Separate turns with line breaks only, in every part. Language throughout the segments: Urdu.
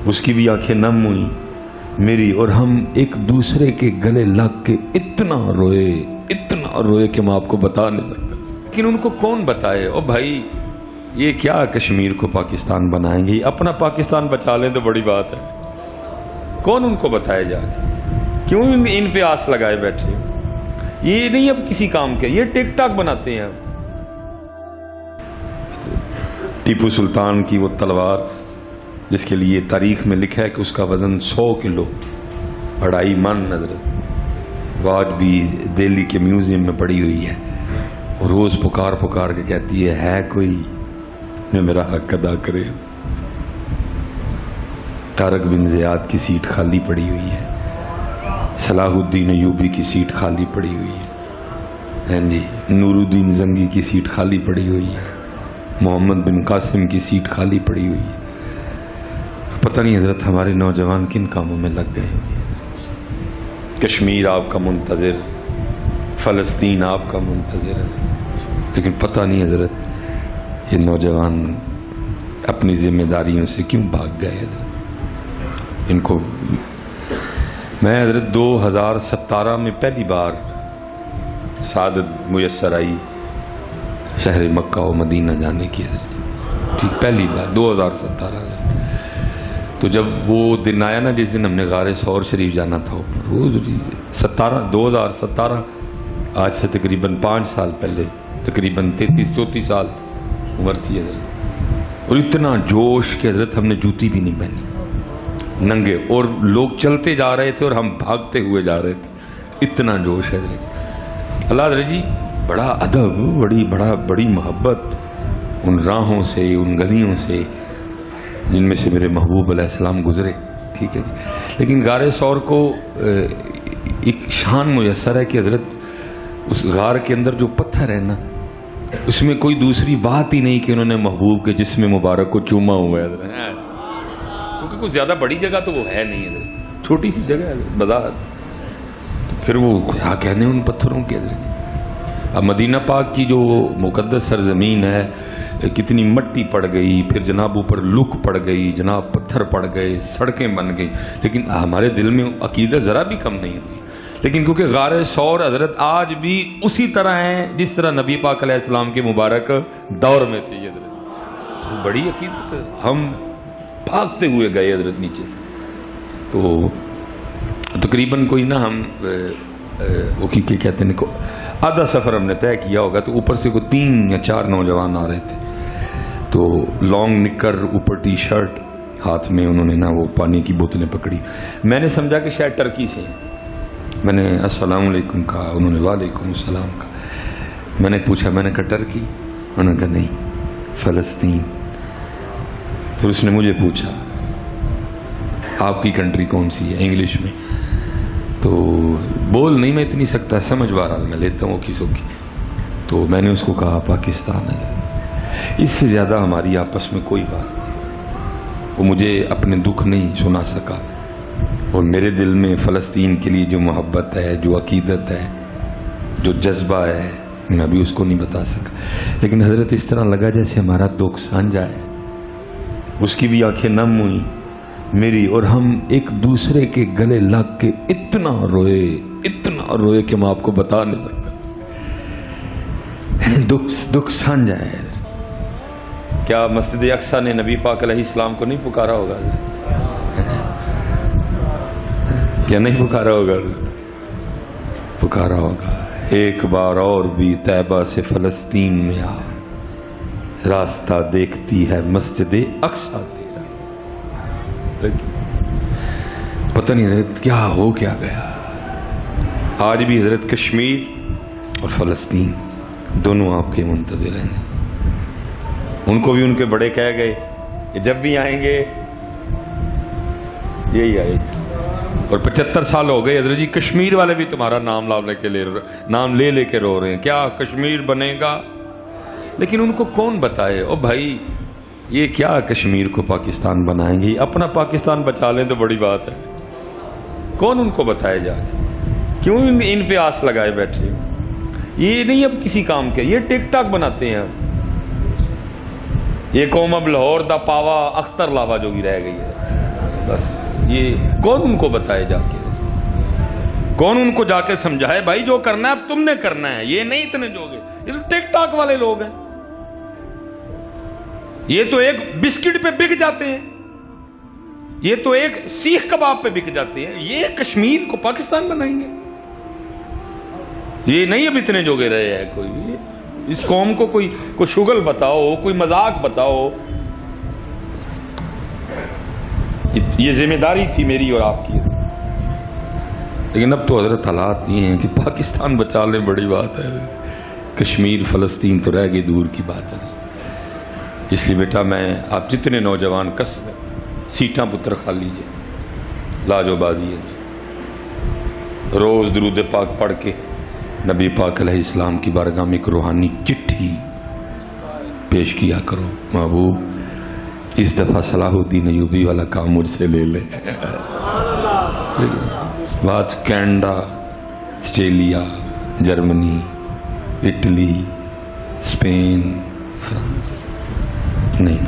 اس کی بھی آنکھیں نم ہوئی میری، اور ہم ایک دوسرے کے گلے لگ کے اتنا روئے کہ میں آپ کو بتا نہیں سکتا۔ لیکن ان کو کون بتائے؟ او بھائی یہ کیا کشمیر کو پاکستان بنائیں گے؟ اپنا پاکستان بچا لیں تو بڑی بات ہے۔ کون ان کو بتائے جا؟ کیوں ان پہ آس لگائے بیٹھے؟ یہ نہیں اب کسی کام کے، یہ ٹک ٹاک بناتے ہیں۔ ٹیپو سلطان کی وہ تلوار جس کے لیے تاریخ میں لکھا ہے کہ اس کا وزن 100 کلو 2.5 من حضرت، وہ آج بھی دہلی کے میوزیم میں پڑی ہوئی ہے، اور روز پکار کے کہتی ہے کوئی جو میرا حق ادا کرے۔ طارق بن زیاد کی سیٹ خالی پڑی ہوئی ہے، صلاح الدین ایوبی کی سیٹ خالی پڑی ہوئی ہے، جی نور الدین زنگی کی سیٹ خالی پڑی ہوئی ہے، محمد بن قاسم کی سیٹ خالی پڑی ہوئی ہے۔ پتہ نہیں حضرت ہمارے نوجوان کن کاموں میں لگ گئے۔ کشمیر آپ کا منتظر، فلسطین آپ کا منتظر ہے، لیکن پتہ نہیں حضرت یہ نوجوان اپنی ذمہ داریوں سے کیوں بھاگ گئے حضرت۔ ان کو میں حضرت 2017 میں پہلی بار سعادت میسر آئی شہر مکہ و مدینہ جانے کی حضرت، ٹھیک پہلی بار 2017 میں۔ تو جب وہ دن آیا نا جس دن ہم نے غار ثور شریف جانا تھا، وہ 2017 آج سے تقریباً 5 سال پہلے، تقریباً 33-34 سال عمر تھی حضرت، اور اتنا جوش کہ حضرت ہم نے جوتی بھی نہیں پہنی، ننگے، اور لوگ چلتے جا رہے تھے اور ہم بھاگتے ہوئے جا رہے تھے، اتنا جوش ہے حضرت۔ اللہ حضرت جی بڑا ادب، بڑی محبت ان راہوں سے، ان گلیوں سے جن میں سے میرے محبوب علیہ السلام گزرے، ٹھیک ہے جی۔ لیکن غار ثور کو ایک شان میسر ہے کہ حضرت اس غار کے اندر جو پتھر ہے نا، اس میں کوئی دوسری بات ہی نہیں کہ انہوں نے محبوب کے جسم مبارک کو چوما ہوا ہے حضرت، کیونکہ کوئی زیادہ بڑی جگہ تو وہ ہے نہیں حضرت، چھوٹی سی جگہ ہے بذات، پھر وہ کیا کہنے ان پتھروں کے حضرت۔ اب مدینہ پاک کی جو مقدس سرزمین ہے، کتنی مٹی پڑ گئی، پھر جناب اوپر لک پڑ گئی، جناب پتھر پڑ گئے، سڑکیں بن گئی، لیکن ہمارے دل میں عقیدت ذرا بھی کم نہیں ہوئی۔ لیکن کیونکہ غار ثور حضرت آج بھی اسی طرح ہیں جس طرح نبی پاک علیہ السلام کے مبارک دور میں تھی حضرت، بڑی عقیدت، ہم بھاگتے ہوئے گئے حضرت نیچے سے۔ تو تقریباً کوئی نا ہم وہ کی کہتے ہیں آدھا سفر ہم نے طے کیا ہوگا، تو اوپر سے کوئی 3 یا 4 نوجوان آ رہے تھے، تو لانگ نکر، اوپر ٹی شرٹ، ہاتھ میں انہوں نے نا وہ پانی کی بوتلیں پکڑی۔ میں نے سمجھا کہ شاید ٹرکی سے، میں نے السلام علیکم کہا، انہوں نے وعلیکم السلام کہا۔ میں نے پوچھا، میں نے کہا ٹرکی؟ انہوں نے کہا نہیں، فلسطین۔ پھر اس نے مجھے پوچھا آپ کی کنٹری کون سی ہے، انگلش میں، تو بول نہیں میں اتنی سکتا، سمجھ بہرحال میں لیتا ہوں اوکھی سوکھی۔ تو میں نے اس کو کہا پاکستان ہے۔ اس سے زیادہ ہماری آپس میں کوئی بات نہیں، وہ مجھے اپنے دکھ نہیں سنا سکا، اور میرے دل میں فلسطین کے لیے جو محبت ہے، جو عقیدت ہے، جو جذبہ ہے، میں ابھی اس کو نہیں بتا سکا۔ لیکن حضرت اس طرح لگا جیسے ہمارا دکھ سانجا ہے، اس کی بھی آنکھیں نم ہوئی میری، اور ہم ایک دوسرے کے گلے لگ کے اتنا روئے کہ میں آپ کو بتا نہیں سکتا۔ دکھ سانجا ہے۔ کیا مسجد اقصیٰ نے نبی پاک علیہ السلام کو نہیں پکارا ہوگا؟ کیا نہیں پکارا ہوگا؟ پکارا ہوگا، ایک بار اور بھی طیبہ سے فلسطین میں آ، راستہ دیکھتی ہے مسجد اقصیٰ تیرا۔ پتہ نہیں حضرت کیا ہو کیا گیا۔ آج بھی حضرت کشمیر اور فلسطین دونوں آپ کے منتظر ہیں۔ ان کو بھی ان کے بڑے کہہ گئے کہ جب بھی آئیں گے یہی آئے گی، اور 75 سال ہو گئے حضرت جی، کشمیر والے بھی تمہارا نام لے لے کے رو رہے ہیں، کیا کشمیر بنے گا؟ لیکن ان کو کون بتائے؟ او بھائی یہ کیا کشمیر کو پاکستان بنائیں گے؟ اپنا پاکستان بچا لیں تو بڑی بات ہے۔ کون ان کو بتائے جا؟ کیوں ان پہ آس لگائے بیٹھے؟ یہ نہیں اب کسی کام کے، یہ ٹک ٹاک بناتے ہیں۔ یہ قوم اب لاہور دا پاوا اختر لاوا جو بھی رہ گئی ہے بس. یہ کون ان کو بتائے جا کے, کون ان کو جا کے سمجھائے بھائی جو کرنا ہے اب تم نے کرنا ہے, یہ نہیں اتنے جو گے. یہ تو ٹک ٹاک والے لوگ ہیں, یہ تو ایک بسکٹ پہ بک جاتے ہیں, یہ تو ایک سیخ کباب پہ بک جاتے ہیں. یہ کشمیر کو پاکستان بنائیں گے, یہ نہیں اب اتنے جوگے رہے ہیں. کوئی اس قوم کو کوئی شغل بتاؤ, کوئی مذاق بتاؤ. یہ ذمہ داری تھی میری اور آپ کی, لیکن اب تو حضرت حالات یہ ہیں کہ پاکستان بچا لیں بڑی بات ہے, کشمیر فلسطین تو رہ گئی دور کی بات ہے. اس لیے بیٹا میں آپ جتنے نوجوان کس سیٹاں پتر کھا لیجئے, لاجو بازی ہے. روز درود پاک پڑھ کے نبی پاک علیہ السلام کی بارگاہ میں ایک روحانی چٹھی پیش کیا کرو, محبوب اس دفعہ صلاح الدین ایوبی والا کام مجھ سے لے لے. بات Canada, Australia, Germany, Italy, Spain, France نہیں.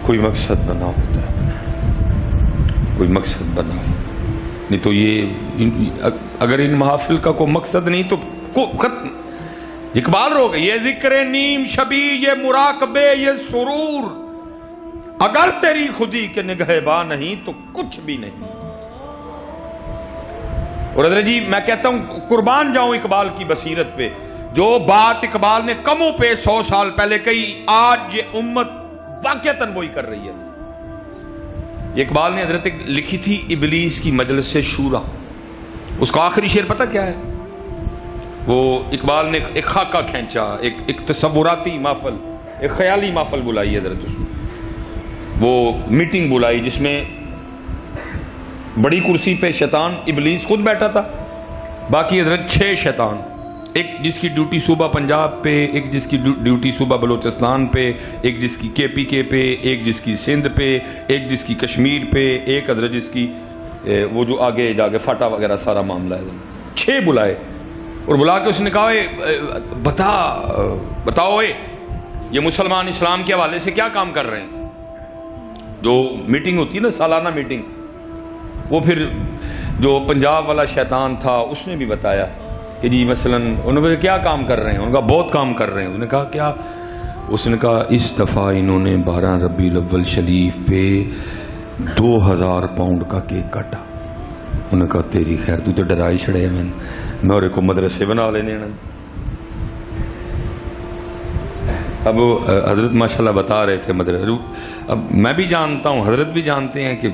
کوئی مقصد بناؤ ہوتا ہے, کوئی مقصد بناؤ. نہیں تو یہ اگر ان محافل کا کوئی مقصد نہیں تو ختم. اقبال رو گئے, یہ ذکر نیم شبی, یہ مراقبے, یہ سرور, اگر تیری خودی کے نگہباں نہیں تو کچھ بھی نہیں. اور حضرت جی میں کہتا ہوں قربان جاؤں اقبال کی بصیرت پہ, جو بات اقبال نے کموں پہ 100 سال پہلے کہی, آج یہ امت واقعتاً وہی کر رہی ہے. یہ اقبال نے حضرت لکھی تھی ابلیس کی مجلس شورا. اس کا آخری شعر پتہ کیا ہے؟ وہ اقبال نے ایک خاکہ کھینچا, ایک تصوراتی محفل, ایک خیالی محفل بلائی حضرت. اس میں وہ میٹنگ بلائی جس میں بڑی کرسی پہ شیطان ابلیس خود بیٹھا تھا, باقی حضرت 6 شیطان, ایک جس کی ڈیوٹی صوبہ پنجاب پہ, ایک جس کی ڈیوٹی صوبہ بلوچستان پہ, ایک جس کی KPK پہ, ایک جس کی سندھ پہ, ایک جس کی کشمیر پہ, ایک حضرت جس کی وہ جو آگے جا کے فاٹا وغیرہ سارا معاملہ ہے. 6 بلائے اور بلا کے اس نے کہا بتاؤ یہ مسلمان اسلام کے حوالے سے کیا کام کر رہے ہیں. جو میٹنگ ہوتی ہے نا سالانہ میٹنگ, وہ پھر جو پنجاب والا شیطان تھا اس نے بھی بتایا کہ جی مثلاً انہوں نے کیا کام کر رہے ہیں. انہوں نے کہا بہت کام کر رہے ہیں. انہوں نے کہا کیا؟ اس نے کہا اس دفعہ انہوں نے 12 ربیع الاول شریف پہ 2000 پاؤنڈ کا کیک کاٹا. انہوں نے کہا تیری خیر, تو ڈرا ہی چھڑے میں اور کو مدرسے بنا لینے. اب حضرت ماشاءاللہ بتا رہے تھے مدرسے. اب میں بھی جانتا ہوں, حضرت بھی جانتے ہیں کہ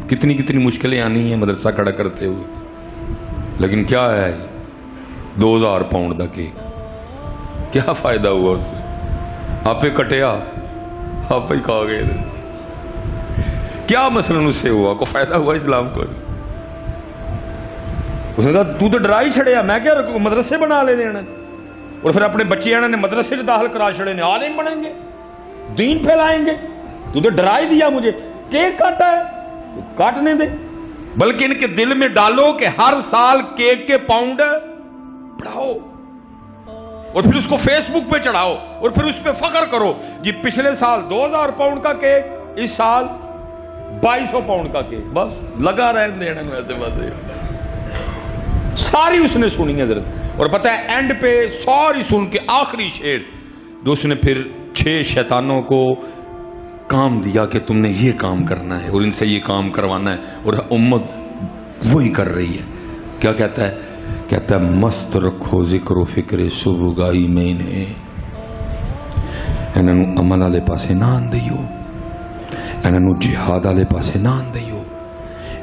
کتنی مشکلیں آنی ہیں مدرسہ کھڑا کرتے ہوئے, لیکن کیا ہے 2000 پاؤنڈ کا کیک, کیا فائدہ ہوا اس سے؟ آپ ہی کٹیا, آپ ہی کھا گئے. کیا مثلا اس سے ہوا, کو فائدہ ہوا اسلام کو؟ اس نے کہا تو ڈرا ہی چھڑیا, میں کیا رکھوں, مدرسے بنا لے لینا, اور پھر اپنے بچے نے مدرسے سے داخل کرا چھڑے نے, عالم بنیں گے, دین پھیلائیں گے. تو ڈرا ہی دیا مجھے, کیک کاٹا ہے تو کاٹنے دے, بلکہ ان کے دل میں ڈالو کہ ہر سال کیک کے پاؤنڈ بڑھاؤ, اور پھر اس کو فیس بک پہ چڑھاؤ, اور پھر اس پہ فخر کرو جی پچھلے سال 2000 پاؤنڈ کا کیک, اس سال 2200 پاؤنڈ کا کیک. بس لگا رہنے دینا ویسے باتیں ساری اس نے سنی حضرت. اور پتہ ہے اینڈ پہ ساری سن کے آخری شعر جو اس نے پھر 6 شیطانوں کو کام دیا کہ تم نے یہ کام کرنا ہے اور ان سے یہ کام کروانا ہے, اور امت وہی کر رہی ہے. کیا کہتا ہے؟ کہتا ہے مست رکھو ذکر و فکر صبح گائی میں نے, انہوں عمل والے پاسے نہ آن دیو, انہوں جہاد والے پاسے نہ آن دیو,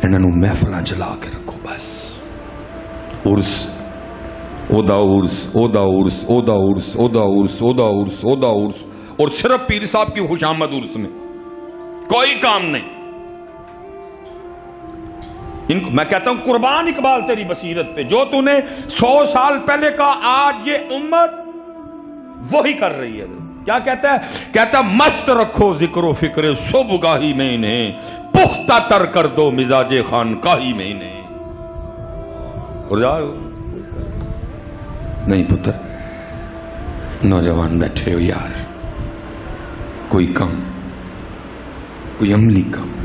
انہوں محفلاں چلا کے رکھو. بس عرس اودا عرس اودا عرس اودا عرس اودا عرس اودا عرس اودا عرس, اور صرف پیر صاحب کی خوشامد عرس میں, کوئی کام نہیں. میں کہتا ہوں قربان اقبال تیری بصیرت پہ, جو تو نے 100 سال پہلے کا آج یہ امت وہی کر رہی ہے. کیا کہتا ہے؟ کہتا مست رکھو ذکر و فکر صبح گاہی میں انہیں, پختہ تر کر دو مزاج خان کاہی میں انہیں. اور جاؤ نہیں پتر, نوجوان بیٹھے ہو یار, کوئی کام، کوئی عملی کام،